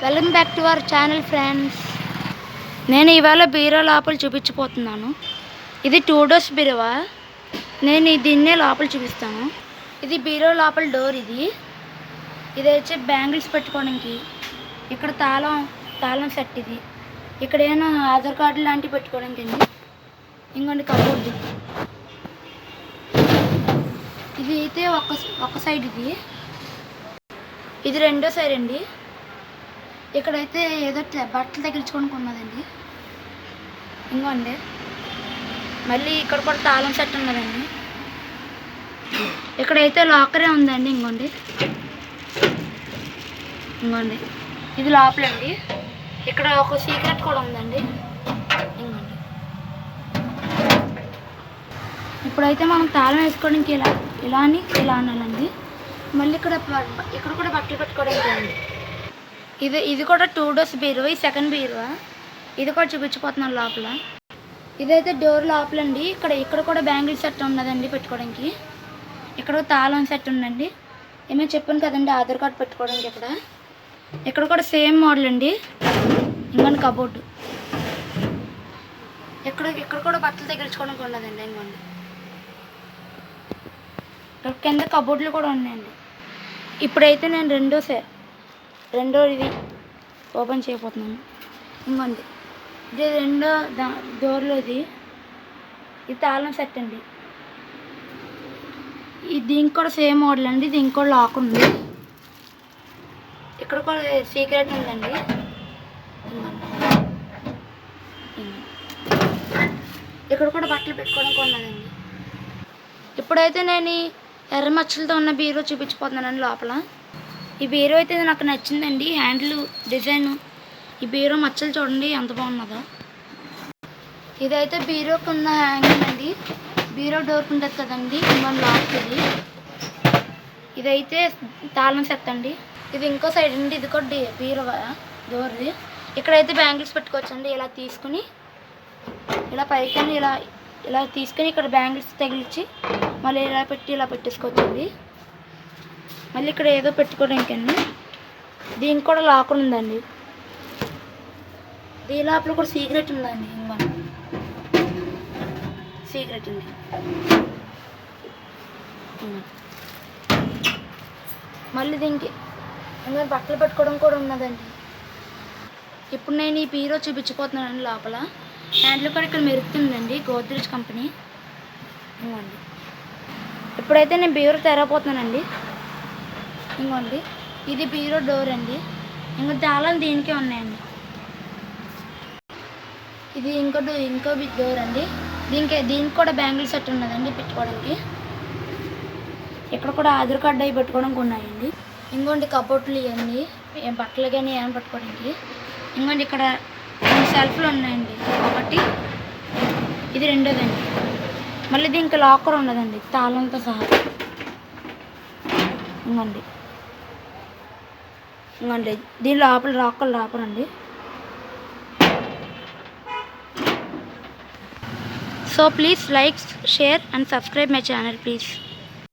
Welcome back to our channel friends. నేను ఇవాళ బీరో లోపల చూపించబోతున్నాను. ఇది 2 డోర్స్ బీరువా. నేను దీన్నే లోపల చూపిస్తాను. ఇది బీరో లోపల డోర్. ఇది వచ్చి బ్యాంగిల్స్ పెట్టుకోవడానికి. ఇక్కడ తాళం సెట్. ఇక్కడ ఏమైనా ఆధార్ కార్డు లాంటివి పెట్టుకోవడానికి అండి. ఇంకొండి కబోర్డ్. ఇది అయితే ఒక సైడ్. ఇది రెండో సైడ్ అండి. ఇక్కడైతే ఏదో బట్టలు తగిలించుకోవడానికి ఉన్నదండి. ఇంకోండి మళ్ళీ ఇక్కడ కూడా తాళం సెట్ ఉన్నదండి. ఇక్కడైతే లాకరే ఉందండి. ఇంకోండి ఇది లోపలండి. ఇక్కడ ఒక సీక్రెట్ కూడా ఉందండి. ఇంకోండి ఇప్పుడైతే మనం తాళం వేసుకోవడానికి ఇలా అనాలండి. మళ్ళీ ఇక్కడ కూడా బట్టలు పెట్టుకోవడానికి అండి. ఇది కూడా 2 డోర్స్ బీరువా. ఈ సెకండ్ బీరువా. ఇది కూడా చూపించిపోతున్నాను లోపల. ఇదైతే డోర్ లోపలండి. ఇక్కడ కూడా బ్యాంగిల్ సెట్ ఉన్నదండి పెట్టుకోవడానికి. ఇక్కడ తాళం సెట్ ఉందండి. ఏమో చెప్పాను కదండి ఆధార్ కార్డు పెట్టుకోవడానికి. ఇక్కడ కూడా సేమ్ మోడల్ అండి. ఇంకోండి కబోర్డు. ఇక్కడ కూడా బట్టలు తగిలించుకోవడానికి ఉన్నదండి. ఇంకోండి ఇక్కడ కింద కబోర్డులు కూడా ఉన్నాయండి. ఇప్పుడైతే నేను రెండో ఇది ఓపెన్ చేయబోతున్నాను. ఇంకోండి ఇది రెండో డోర్లో. ఇది తాళం సెట్ అండి. దీనికి కూడా సేమ్ మోడల్ అండి. దీనికి కూడా లాక్ ఉంది. ఇక్కడ కూడా సీక్రెట్ ఉందండి. ఇక్కడ కూడా బట్టలు పెట్టుకోవడానికి ఉన్నదండి. ఇప్పుడైతే నేను ఎర్ర మచ్చలతో ఉన్న బీరో చూపించిపోతున్నానండి లోపల. ఈ బీరో అయితే నాకు నచ్చిందండి. Handle design. ఈ బీరో మచ్చలు చూడండి ఎంత బాగున్నదో. ఇదైతే బీరోకి ఉన్న హ్యాంగిల్ అండి. బీరో డోర్కి ఉంటుంది కదండి. మన లాక్. ఇదైతే తాళం సెట్ అండి. ఇది ఇంకో సైడ్ అండి. ఇది కూడా బీరో డోర్ది. ఇక్కడైతే బ్యాంగిల్స్ పెట్టుకోవచ్చండి. ఇలా తీసుకుని ఇలా పైకి ఇలా తీసుకుని ఇక్కడ బ్యాంగిల్స్ తగిలించి మళ్ళీ ఇలా పెట్టేసుకోవచ్చండి. మళ్ళీ ఇక్కడ ఏదో పెట్టుకోవడానికి అండి. దీనికి కూడా లాక్ ఉందండి. దీని లోపల కూడా సీక్రెట్ ఉందండి. సీక్రెట్ అండి. మళ్ళీ దీనికి ఇంకా బట్టలు పెట్టుకోవడం కూడా ఉన్నదండి. ఇప్పుడు నేను ఈ బీరో చూపించిపోతున్నానండి లోపల. హ్యాండిల్ కూడా ఇక్కడ మెరుతుందండి. గోద్రేజ్ కంపెనీ. ఇవ్వండి ఇప్పుడైతే నేను బీరో తెరవబోతున్నానండి. ఇంకోండి ఇది బీరో డోర్ అండి. ఇంకో తాళం దీనికే ఉన్నాయండి. ఇది ఇంకో డోర్ అండి. దీనికి కూడా బ్యాంగిల్ సెట్ ఉన్నదండి పెట్టుకోవడానికి. ఇక్కడ కూడా ఆధార్ కార్డు అవి పెట్టుకోవడానికి ఉన్నాయండి. ఇంకోండి కబోర్డులు ఇవన్నీ బట్టలు కానీ ఏమైనా పెట్టుకోవడానికి. ఇంకోండి ఇక్కడ 2 సెల్ఫ్లు ఉన్నాయండి. ఒకటి ఇది రెండోదండి. మళ్ళీ దీనికి లాకర్ ఉన్నదండి తాళంతో సహా. ఇంకోండి దీని లోపల అండి. So please like, share and subscribe my channel please.